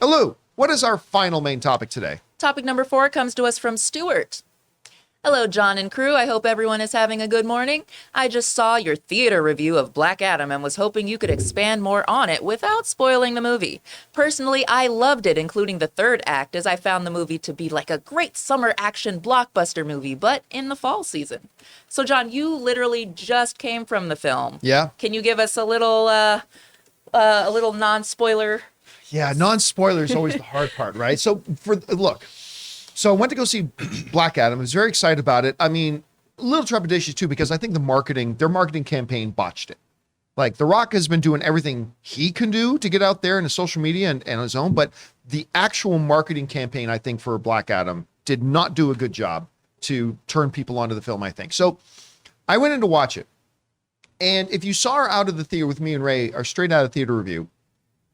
Hello, what is our final main topic today? Topic number 4 comes to us from Stewart. Hello, John and crew. I hope everyone is having a good morning. I just saw your theater review of Black Adam and was hoping you could expand more on it without spoiling the movie. Personally, I loved it, including the third act, as I found the movie to be like a great summer action blockbuster movie, but in the fall season. So, John, you literally just came from the film. Yeah. Can you give us a little non-spoiler? Yeah, non-spoiler is always the hard part, right? So I went to go see Black Adam. I was very excited about it. I mean, a little trepidatious too, because I think their marketing campaign botched it. Like, The Rock has been doing everything he can do to get out there in his social media and on his own, but the actual marketing campaign, I think, for Black Adam did not do a good job to turn people onto the film, I think. So I went in to watch it. And if you saw her out of the theater with me and Ray, our straight out of theater review,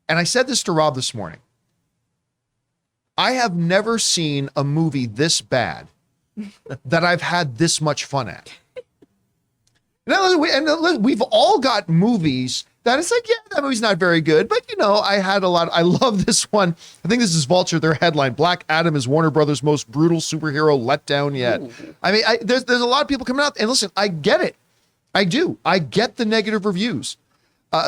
and I said this to Rob this morning, I have never seen a movie this bad that I've had this much fun at. And we've all got movies that it's like, yeah, that movie's not very good, but I love this one. I think this is Vulture, their headline, Black Adam is Warner Brothers' most brutal superhero letdown yet. Ooh. I mean, there's a lot of people coming out, and listen, I get it. I do. I get the negative reviews.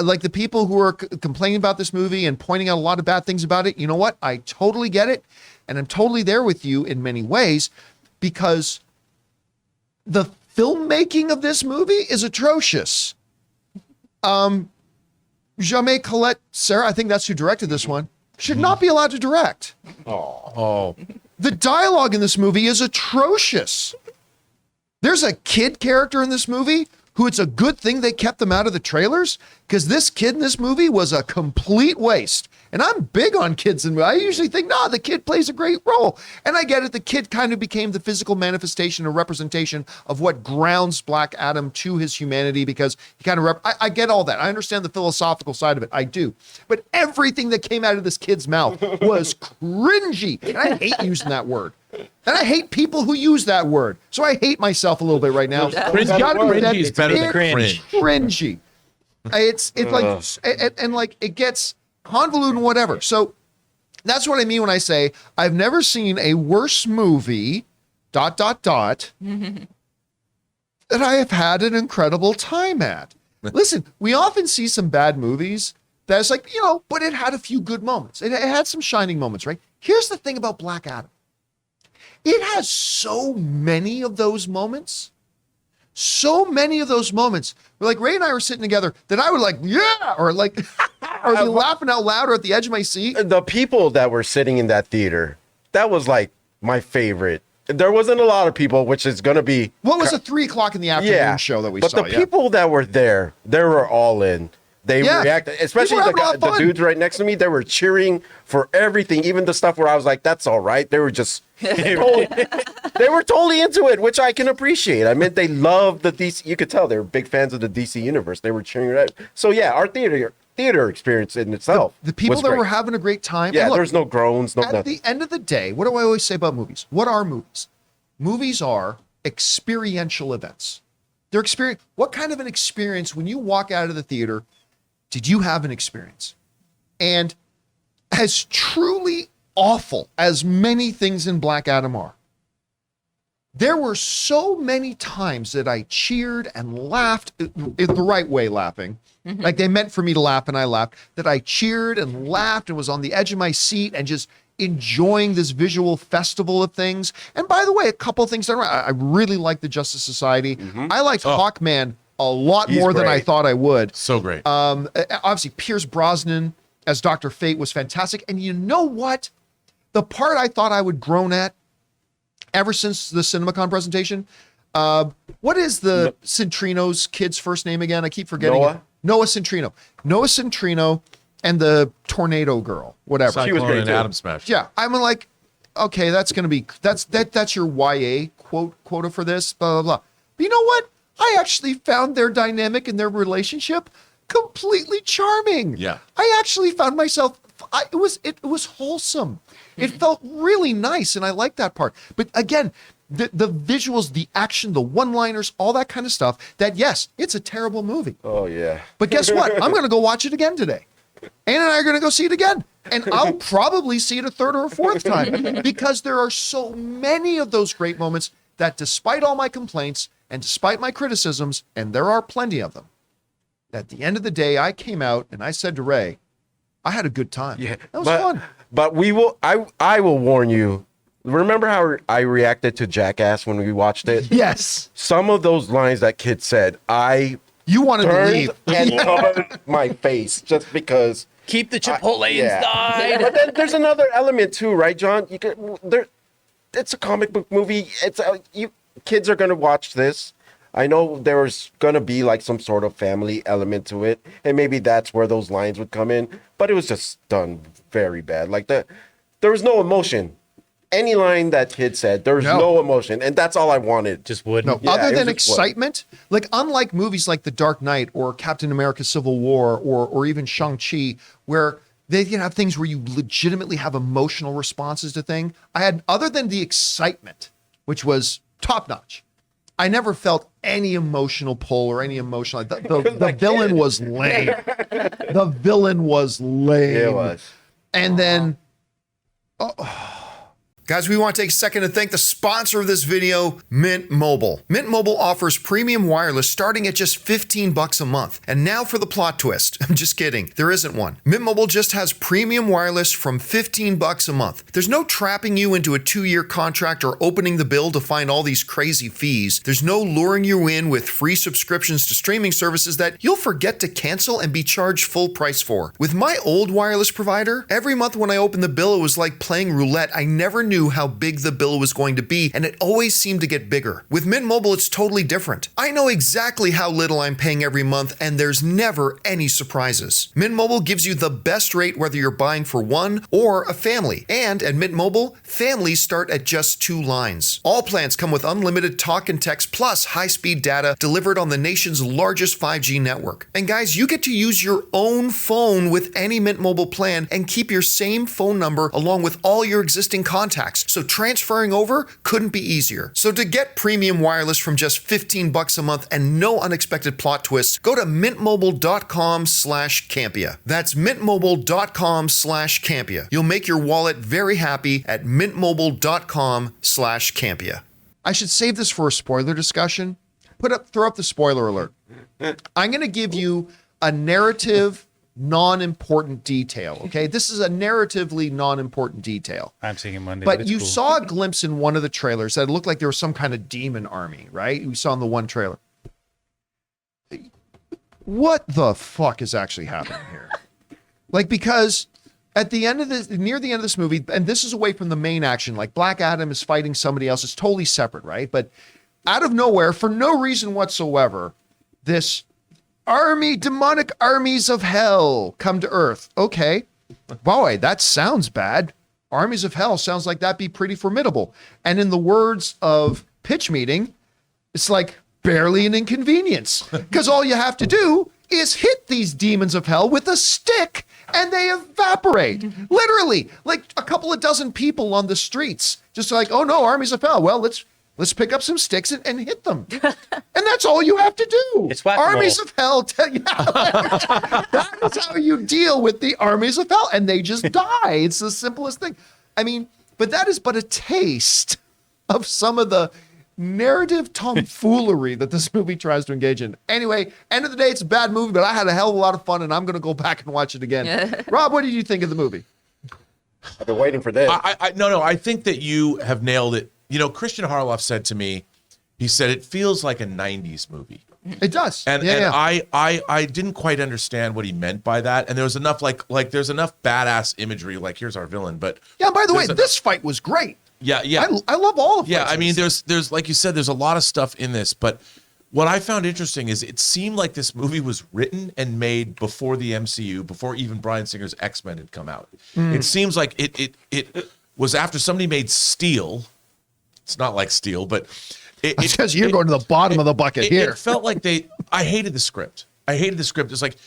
Like the people who are complaining about this movie and pointing out a lot of bad things about it. You know what? I totally get it. And I'm totally there with you in many ways, because the filmmaking of this movie is atrocious. Jamais Colette Sarah, I think that's who directed this one, should not be allowed to direct. Oh. The dialogue in this movie is atrocious. There's a kid character in this movie who it's a good thing they kept them out of the trailers, because this kid in this movie was a complete waste. And I'm big on kids in movies. I usually think, the kid plays a great role. And I get it. The kid kind of became the physical manifestation or representation of what grounds Black Adam to his humanity, because he kind of, I get all that. I understand the philosophical side of it. I do. But everything that came out of this kid's mouth was cringy. And I hate using that word. And I hate people who use that word. So I hate myself a little bit right now. Cringy is better than cringe. Cringy. It's like, it gets convoluted and whatever. So that's what I mean when I say I've never seen a worse movie, ... that I have had an incredible time at. Listen, we often see some bad movies that's like, but it had a few good moments. It had some shining moments, right? Here's the thing about Black Adam. It has so many of those moments. So many of those moments. Like, Ray and I were sitting together that I would like, yeah, or like, or be laughing out loud or at the edge of my seat. The people that were sitting in that theater, that was like my favorite. There wasn't a lot of people, which is going to be... What was a 3:00 in the afternoon show that we saw? But the people that were there, they were all in. They reacted, especially the dudes right next to me. They were cheering for everything, even the stuff where I was like, "That's all right." They were just, they were totally into it, which I can appreciate. I mean, they love the DC. You could tell they were big fans of the DC universe. They were cheering it out. So yeah, our theater experience in itself. The people that were having a great time. Yeah, there's no groans, no nothing. At the end of the day, what do I always say about movies? What are movies? Movies are experiential events. They're experience. What kind of an experience when you walk out of the theater? Did you have an experience? And as truly awful as many things in Black Adam are, there were so many times that I cheered and laughed in the right way, laughing. Like they meant for me to laugh and I laughed, that I cheered and laughed and was on the edge of my seat and just enjoying this visual festival of things. And by the way, a couple of things that I really liked the Justice Society. I liked Hawkman a lot more than I thought I would. So great. Obviously, Pierce Brosnan as Dr. Fate was fantastic. And you know what? The part I thought I would groan at ever since the CinemaCon presentation, what is the Centrino's kid's first name again? I keep forgetting it. Noah Centrino. Noah Centrino and the Tornado Girl, whatever. She was great too. Adam Smash. Yeah, I'm like, okay, that's your YA quota for this, blah, blah, blah. But you know what? I actually found their dynamic and their relationship completely charming. Yeah. I actually found myself, it was wholesome. It felt really nice, and I liked that part. But again, the visuals, the action, the one-liners, all that kind of stuff, that yes, it's a terrible movie. Oh, yeah. But guess what? I'm going to go watch it again today. Ann and I are going to go see it again. And I'll probably see it a third or a fourth time because there are so many of those great moments that despite all my complaints and despite my criticisms, and there are plenty of them, at the end of the day, I came out and I said to Ray, I had a good time. Yeah, that was fun. But I will warn you. Remember how I reacted to Jackass when we watched it? Yes. Some of those lines that kid said, You wanted to turned leave. and covered my face just because. Keep the Chipotle inside. But then there's another element too, right, John? It's a comic book movie. Kids are gonna watch this. I know there's gonna be like some sort of family element to it, and maybe that's where those lines would come in. But it was just done very bad. Like there was no emotion. Any line that kid said, there was no emotion, and that's all I wanted. Just wouldn't. No, other than excitement, like unlike movies like The Dark Knight or Captain America: Civil War or even Shang-Chi, where they can have things where you legitimately have emotional responses to things. I had, other than the excitement, which was top notch, I never felt any emotional pull or any emotional. The villain was lame. The villain was lame. It was. And then, guys, we want to take a second to thank the sponsor of this video, Mint Mobile. Mint Mobile offers premium wireless starting at just $15 a month. And now for the plot twist. I'm just kidding. There isn't one. Mint Mobile just has premium wireless from $15 a month. There's no trapping you into a 2-year contract or opening the bill to find all these crazy fees. There's no luring you in with free subscriptions to streaming services that you'll forget to cancel and be charged full price for. With my old wireless provider, every month when I opened the bill, it was like playing roulette. I never knew how big the bill was going to be, and it always seemed to get bigger. With Mint Mobile, it's totally different. I know exactly how little I'm paying every month, and there's never any surprises. Mint Mobile gives you the best rate whether you're buying for one or a family. And at Mint Mobile, families start at just 2 lines. All plans come with unlimited talk and text plus high-speed data delivered on the nation's largest 5G network. And guys, you get to use your own phone with any Mint Mobile plan and keep your same phone number along with all your existing contacts. So transferring over couldn't be easier. So to get premium wireless from just $15 a month and no unexpected plot twists, go to mintmobile.com/Campea. That's mintmobile.com/Campea. You'll make your wallet very happy at mintmobile.com/Campea. I should save this for a spoiler discussion. Throw up the spoiler alert. I'm going to give you a narrative non-important detail, okay? This is a narratively non-important detail. I'm seeing it Monday. But you saw a glimpse in one of the trailers that it looked like there was some kind of demon army, right? You saw in the one trailer. What the fuck is actually happening here? Like, because at the end of this, near the end of this movie, and this is away from the main action, like Black Adam is fighting somebody else. It's totally separate, right? But out of nowhere, for no reason whatsoever, this demonic armies of hell come to Earth. Okay. Boy, that sounds bad. Armies of hell sounds like that'd be pretty formidable. And in the words of Pitch Meeting, it's like barely an inconvenience because all you have to do is hit these demons of hell with a stick and they evaporate. Literally, like a couple of dozen people on the streets, just like, oh no, armies of hell. Well, let's pick up some sticks and hit them. And that's all you have to do. It's whack-a-mole. Armies of hell. That is how you deal with the armies of hell. And they just die. It's the simplest thing. I mean, but that is but a taste of some of the narrative tomfoolery that this movie tries to engage in. Anyway, end of the day, it's a bad movie, but I had a hell of a lot of fun and I'm going to go back and watch it again. Rob, what did you think of the movie? I've been waiting for this. No, I think that you have nailed it. You know, Christian Harloff said to me, he said, it feels like a 90s movie. It does. And I didn't quite understand what he meant by that. And there was enough like there's enough badass imagery, like here's our villain. But yeah, by the way, this fight was great. Yeah. I love all of it. Yeah, I mean, there's like you said, there's a lot of stuff in this, but what I found interesting is it seemed like this movie was written and made before the MCU, before even Bryan Singer's X-Men had come out. It seems like it was after somebody made Steel. It's not like Steel, but because you're going to the bottom of the bucket here. It felt like I hated the script. It's like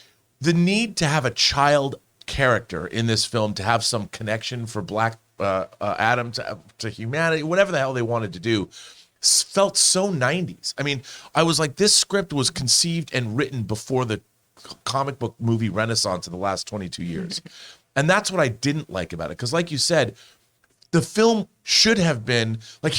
the need to have a child character in this film to have some connection for Black Adam to humanity, whatever the hell they wanted to do, felt so 90s. I mean, I was like, this script was conceived and written before the comic book movie renaissance of the last 22 years. And that's what I didn't like about it. Because like you said, the film should have been like,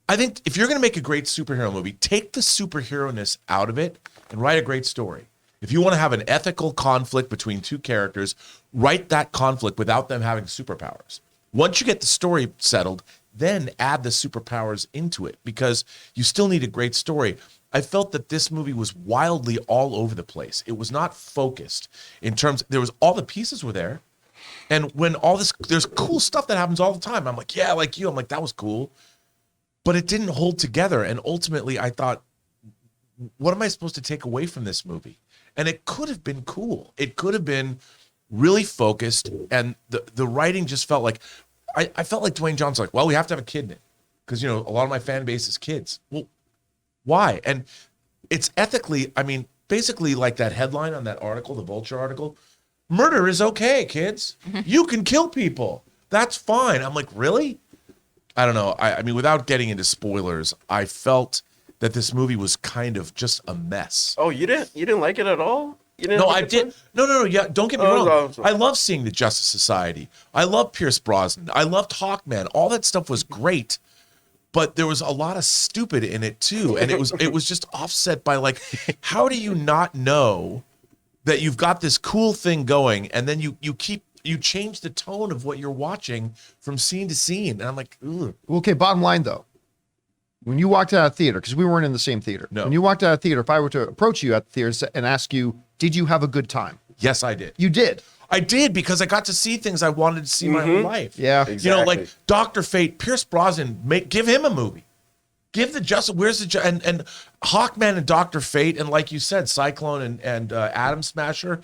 I think if you're going to make a great superhero movie, take the superhero-ness out of it and write a great story. If you want to have an ethical conflict between two characters, write that conflict without them having superpowers. Once you get the story settled, then add the superpowers into it because you still need a great story. I felt that this movie was wildly all over the place. It was not focused in terms, all the pieces were there. And when there's cool stuff that happens all the time. I'm like, yeah, like you. I'm like, that was cool. But it didn't hold together. And ultimately, I thought, what am I supposed to take away from this movie? And it could have been cool. It could have been really focused. And the writing just felt like, I felt like Dwayne Johnson, like, well, we have to have a kid in it. Because, a lot of my fan base is kids. Well, why? And it's ethically, basically like that headline on that article, the Vulture article, murder is okay, kids. You can kill people. That's fine. I'm like, really? I don't know. I mean, without getting into spoilers, I felt that this movie was kind of just a mess. Oh, you didn't like it at all? You didn't No, like I it, did. son? No. Yeah, don't get me wrong. no. I love seeing the Justice Society. I love Pierce Brosnan. I loved Hawkman. All that stuff was great, but there was a lot of stupid in it too, and it was just offset by like, how do you not know that you've got this cool thing going, and then you change the tone of what you're watching from scene to scene, and I'm like, ugh. Okay, bottom line though, when you walked out of theater, because we weren't in the same theater. No. When you walked out of theater, if I were to approach you at the theater and ask you, did you have a good time? Yes, I did. You did. I did because I got to see things I wanted to see my whole life. Yeah. Exactly. Like Dr. Fate, Pierce Brosnan, give him a movie. Give the Justice. Where's the and Hawkman and Dr. Fate, and like you said, Cyclone and Atom Smasher.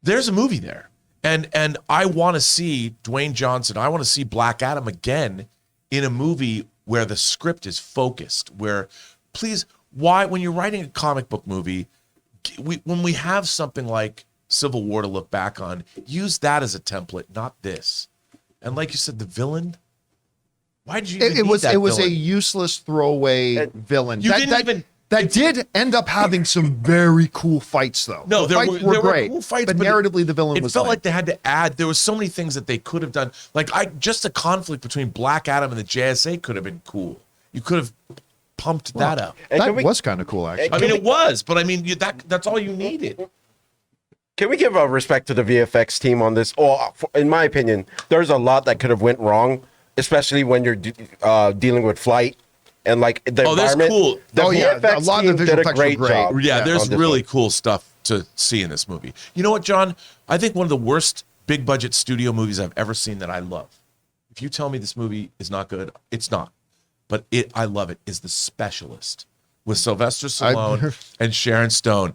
There's a movie there, and I want to see Dwayne Johnson. I want to see Black Adam again in a movie where the script is focused. Where, please, why when you're writing a comic book movie, when we have something like Civil War to look back on, use that as a template, not this. And like you said, the villain. Why did you even need that It was a villain? useless throwaway villain. You didn't even- That did end up having some very cool fights, though. No, The there fights were great, cool fights, but but narratively, the villain It was felt lame. like they had to add. There was so many things that they could have done. Like just the conflict between Black Adam and the JSA could have been cool. You could have pumped that up. And that can we- was kind of cool, actually. I mean, it was, but I mean, that's all you needed. Can we give respect to the VFX team on this? Oh, in my opinion, there's a lot that could have went wrong, especially when you're dealing with flight and like the There's environment. cool. The Oh, yeah, VFX a lot of team the visual did a effects were great great. job. Yeah, there's on this really one. cool stuff to see in this movie. You know what, John? I think one of the worst big budget studio movies I've ever seen that I love. If you tell me this movie is not good, it's not. But I love it, is The Specialist with Sylvester Stallone and Sharon Stone.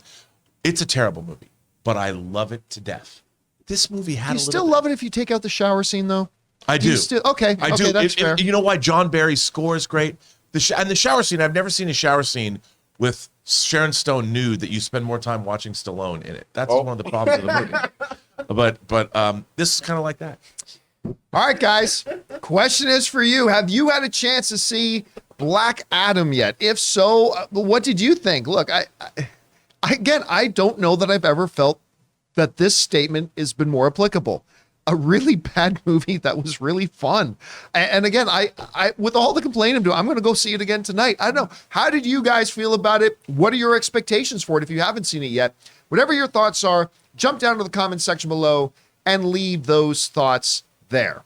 It's a terrible movie, but I love it to death. This movie had Do you a little still bit- love it if you take out the shower scene, though? I Do you do. still- okay, I okay, do. that's fair. You know why John Barry's score is great? And the shower scene, I've never seen a shower scene with Sharon Stone nude that you spend more time watching Stallone in it. That's one of the problems with the movie. But this is kind of like that. All right, guys. Question is for you. Have you had a chance to see Black Adam yet? If so, what did you think? Look, I don't know that I've ever felt that this statement has been more applicable. A really bad movie that was really fun. And again, I with all the complaining I'm doing, I'm going to go see it again tonight. I don't know. How did you guys feel about it? What are your expectations for it if you haven't seen it yet? Whatever your thoughts are, jump down to the comment section below and leave those thoughts there.